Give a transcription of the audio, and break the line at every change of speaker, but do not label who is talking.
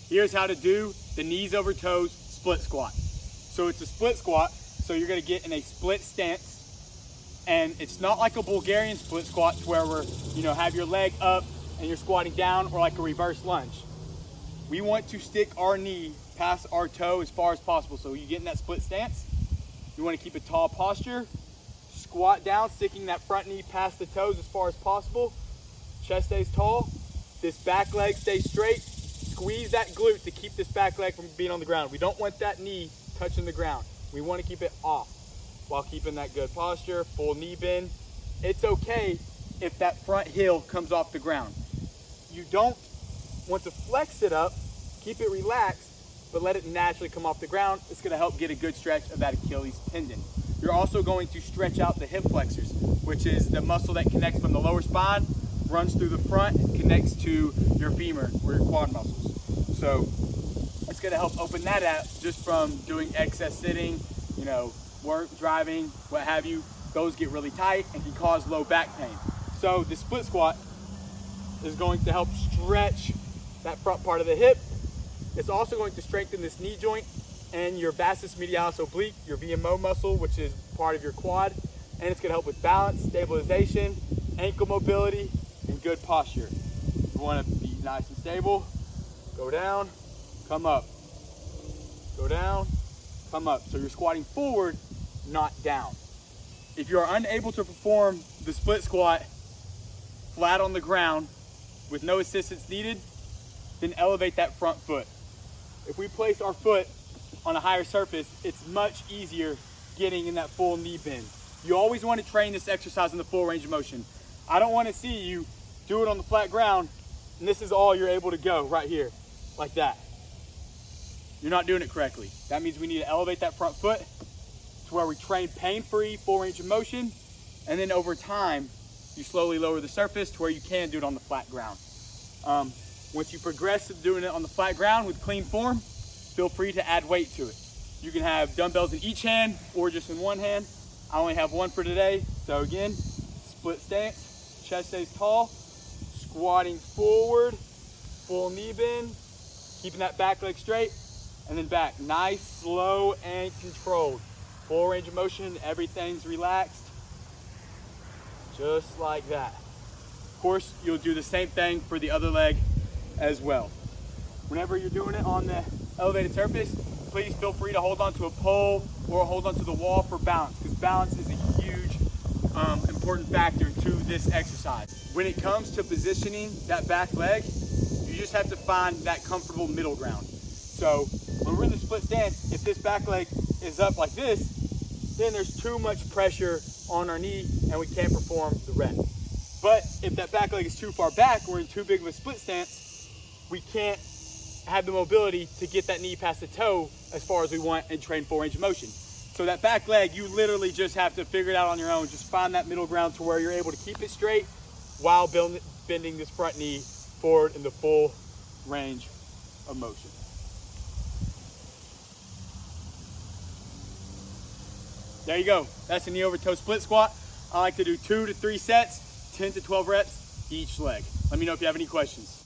Here's how to do the knees over toes split squat. So it's a split squat, so you're gonna get in a split stance, and it's not like a Bulgarian split squat where we're, have your leg up and you're squatting down, or like a reverse lunge. We want to stick our knee past our toe as far as possible. So you get in that split stance, you wanna keep a tall posture, squat down, sticking that front knee past the toes as far as possible. Chest stays tall, this back leg stays straight. Squeeze that glute to keep this back leg from being on the ground. We don't want that knee touching the ground. We want to keep it off while keeping that good posture, full knee bend. It's okay if that front heel comes off the ground. You don't want to flex it up, keep it relaxed, but let it naturally come off the ground. It's going to help get a good stretch of that Achilles tendon. You're also going to stretch out the hip flexors, which is the muscle that connects from the lower spine, runs through the front, and connects to your femur or your quad muscles. So it's gonna help open that out just from doing excess sitting, work, driving, what have you. Those get really tight and can cause low back pain. So the split squat is going to help stretch that front part of the hip. It's also going to strengthen this knee joint and your vastus medialis oblique, your VMO muscle, which is part of your quad. And it's gonna help with balance, stabilization, ankle mobility, and good posture. You wanna be nice and stable. Go down, come up. Go down, come up. So you're squatting forward, not down. If you are unable to perform the split squat flat on the ground with no assistance needed, then elevate that front foot. If we place our foot on a higher surface, it's much easier getting in that full knee bend. You always want to train this exercise in the full range of motion. I don't want to see you do it on the flat ground and this is all you're able to go right here, like that. You're not doing it correctly. That means we need to elevate that front foot to where we train pain-free, full range of motion, and then over time, you slowly lower the surface to where you can do it on the flat ground. Once you progress to doing it on the flat ground with clean form, feel free to add weight to it. You can have dumbbells in each hand or just in one hand. I only have one for today. So again, split stance, chest stays tall, squatting forward, full knee bend, keeping that back leg straight, and then back. Nice, slow, and controlled. Full range of motion, everything's relaxed. Just like that. Of course, you'll do the same thing for the other leg as well. Whenever you're doing it on the elevated surface, please feel free to hold onto a pole or hold onto the wall for balance, because balance is a huge important factor to this exercise. When it comes to positioning that back leg, you just have to find that comfortable middle ground. So when we're in the split stance, if this back leg is up like this, then there's too much pressure on our knee and we can't perform the rep. But if that back leg is too far back, we're in too big of a split stance, we can't have the mobility to get that knee past the toe as far as we want and train full range of motion. So that back leg, you literally just have to figure it out on your own. Just find that middle ground to where you're able to keep it straight while bending this front knee forward in the full range of motion. There you go. That's a knee over toe split squat. I like to do 2 to 3 sets, 10 to 12 reps each leg. Let me know if you have any questions.